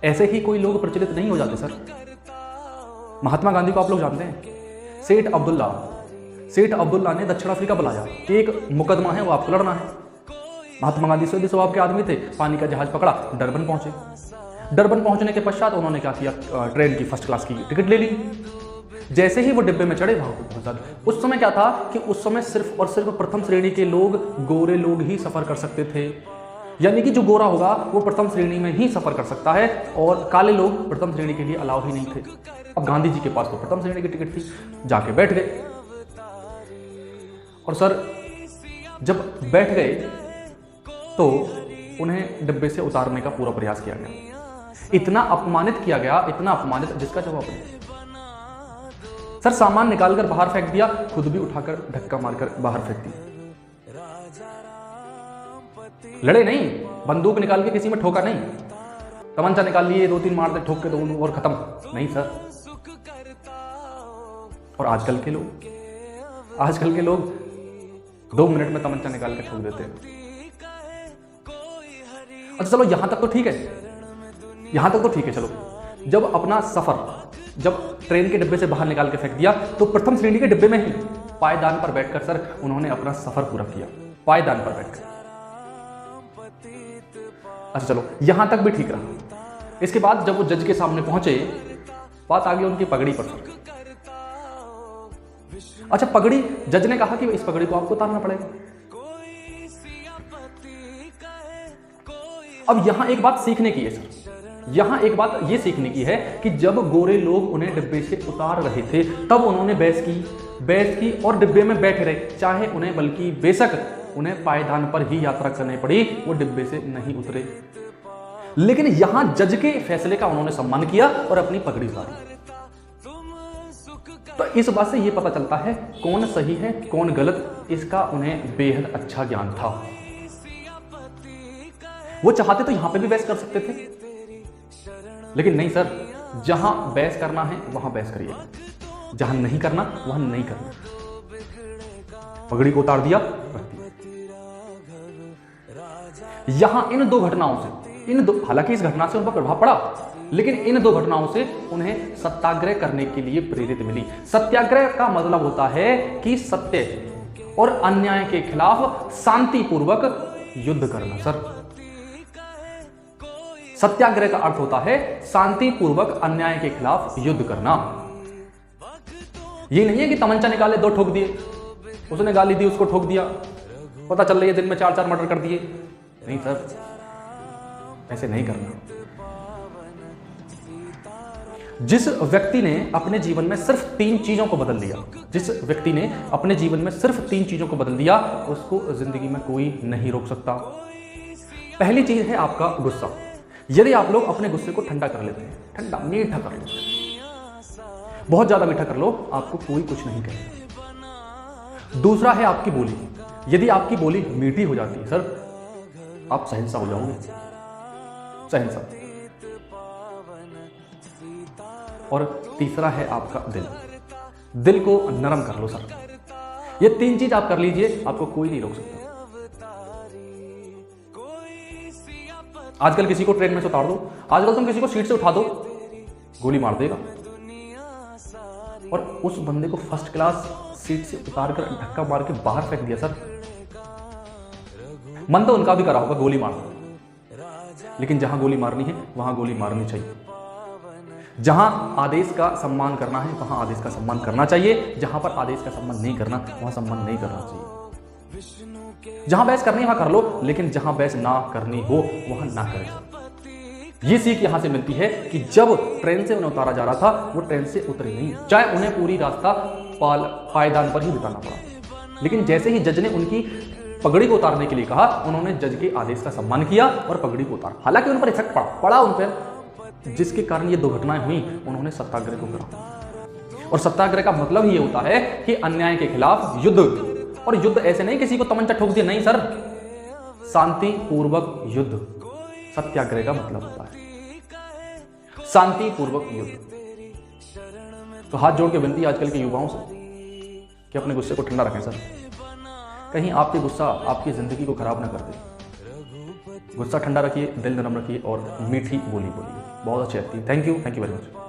ऐसे ही कोई लोग प्रचलित नहीं हो जाते सर। महात्मा गांधी को आप लोग जानते हैं, सेठ अब्दुल्ला ने दक्षिण अफ्रीका बुलाया कि एक मुकदमा है, वो आपको लड़ना है। महात्मा गांधी सीधे स्वभाव के आदमी थे, पानी का जहाज पकड़ा, डरबन पहुंचे। डरबन पहुंचने के पश्चात उन्होंने क्या किया, ट्रेन की फर्स्ट क्लास की टिकट ले ली। जैसे ही वो डिब्बे में चढ़े वहां को पहुंचा। उस समय क्या था कि उस समय सिर्फ और सिर्फ प्रथम श्रेणी के लोग, गोरे लोग ही सफर कर सकते थे। यानी कि जो गोरा होगा वो प्रथम श्रेणी में ही सफर कर सकता है और काले लोग प्रथम श्रेणी के लिए अलाउ ही नहीं थे। अब गांधी जी के पास तो प्रथम श्रेणी की टिकट थी, जाके बैठ गए। और सर जब बैठ गए तो उन्हें डिब्बे से उतारने का पूरा प्रयास किया गया। इतना अपमानित किया गया, इतना अपमानित जिसका जवाब नहीं। सर सामान निकालकर बाहर फेंक दिया, खुद भी उठाकर धक्का मारकर बाहर फेंक दिया। लड़े नहीं, बंदूक निकाल के किसी में ठोका नहीं, तमंचा निकाल लिए, 2-3 मार दे, ठोक के दो और खत्म नहीं सर। और आजकल के लोग 2 मिनट में तमंचा निकाल के ठोक देते हैं। अच्छा चलो यहां तक तो ठीक है, चलो जब अपना सफर जब ट्रेन के डिब्बे से बाहर निकाल के फेंक दिया तो प्रथम श्रेणी के डिब्बे में ही पायदान पर बैठकर सर उन्होंने अपना सफर पूरा किया, पायदान पर बैठकर। अच्छा चलो यहां तक भी ठीक रहा। इसके बाद जब वो जज के सामने पहुंचे, बात आ गई उनकी पगड़ी पर सर। अच्छा पगड़ी, जज ने कहा कि इस पगड़ी को आपको उतारना पड़ेगा। अब यहां एक बात सीखने की है सर, यहां एक बात यह सीखने की है कि जब गोरे लोग उन्हें डिब्बे से उतार रहे थे तब उन्होंने बहस की और डिब्बे में बैठे रहे, चाहे उन्हें बल्कि बेशक उन्हें पायदान पर ही यात्रा करनी पड़ी, वो डिब्बे से नहीं उतरे। लेकिन यहां जज के फैसले का उन्होंने सम्मान किया और अपनी पगड़ी उतारी। तो इस बात से यह पता चलता है कौन सही है कौन गलत, इसका उन्हें बेहद अच्छा ज्ञान था। वो चाहते तो यहां पे भी बहस कर सकते थे, लेकिन नहीं सर, जहां बहस करना है वहां बहस करिए, जहां नहीं करना वहां नहीं करना। पगड़ी को उतार दिया, रख दिया। यहां इन 2 घटनाओं से, हालांकि इस घटना से उन पर प्रभाव पड़ा, लेकिन इन 2 घटनाओं से उन्हें सत्याग्रह करने के लिए प्रेरित मिली। सत्याग्रह का मतलब होता है कि सत्य और अन्याय के खिलाफ शांतिपूर्वक युद्ध करना सर। सत्याग्रह का अर्थ होता है शांतिपूर्वक अन्याय के खिलाफ युद्ध करना। ये नहीं है कि तमंचा निकाले 2 ठोक दिए, उसने गाली दी उसको ठोक दिया, पता चल रही है दिन में 4-4 मर्डर कर दिए। नहीं सर, ऐसे नहीं करना। जिस व्यक्ति ने अपने जीवन में सिर्फ 3 चीजों को बदल दिया, उसको जिंदगी में कोई नहीं रोक सकता। पहली चीज है आपका गुस्सा। यदि आप लोग अपने गुस्से को ठंडा कर लेते हैं, ठंडा मीठा कर लेते हैं, बहुत ज्यादा मीठा कर लो, आपको कोई कुछ नहीं कहेगा। दूसरा है आपकी बोली। यदि आपकी बोली मीठी हो जाती है सर, आप सहनसा हो जाओगे, सहनसा। और तीसरा है आपका दिल को नरम कर लो सर। ये 3 चीज आप कर लीजिए, आपको कोई नहीं रोक सकता। आजकल किसी को ट्रेन में से उतार दो, आजकल तुम किसी को सीट से उठा दो, गोली मार देगा। और उस बंदे को फर्स्ट क्लास सीट से उतार कर धक्का मार के बाहर फेंक दिया सर। मन तो उनका भी करा होगा गोली मारना, लेकिन जहां गोली मारनी है वहां गोली मारनी चाहिए। जहां आदेश का सम्मान करना है वहां आदेश का सम्मान करना चाहिए, जहां पर आदेश का सम्मान नहीं करना वहां सम्मान नहीं करना चाहिए। जहां बहस करनी है वहां कर लो, लेकिन जहां बहस ना करनी हो वहां ना करें। ये सीख यहां से मिलती है कि जब ट्रेन से उन्हें उतारा जा रहा था वो ट्रेन से उतरे नहीं, चाहे उन्हें पूरी रास्ता पायदान पर ही बिताना पड़ा। लेकिन जैसे ही जज ने उनकी पगड़ी को उतारने के लिए कहा, उन्होंने जज के आदेश का सम्मान किया और पगड़ी को उतारा। हालांकि उन पर इफेक्ट पड़ा उन पर, जिसके कारण ये 2 घटनाएं हुई, उन्होंने सत्याग्रह को करा। और सत्याग्रह का मतलब ही ये होता है कि अन्याय के खिलाफ युद्ध। और युद्ध ऐसे नहीं किसी को तमंचा ठोक दिया, नहीं सर, शांतिपूर्वक युद्ध सत्याग्रह का मतलब होता है, शांतिपूर्वक युद्ध। तो हाथ जोड़ के विनती आजकल के युवाओं से कि अपने गुस्से को ठंडा रखें सर, कहीं आपके गुस्सा आपकी जिंदगी को खराब ना कर दे। गुस्सा ठंडा रखिए, दिल नरम रखिए और मीठी बोली बोलिए। बहुत अच्छी लगती है। Thank you very much.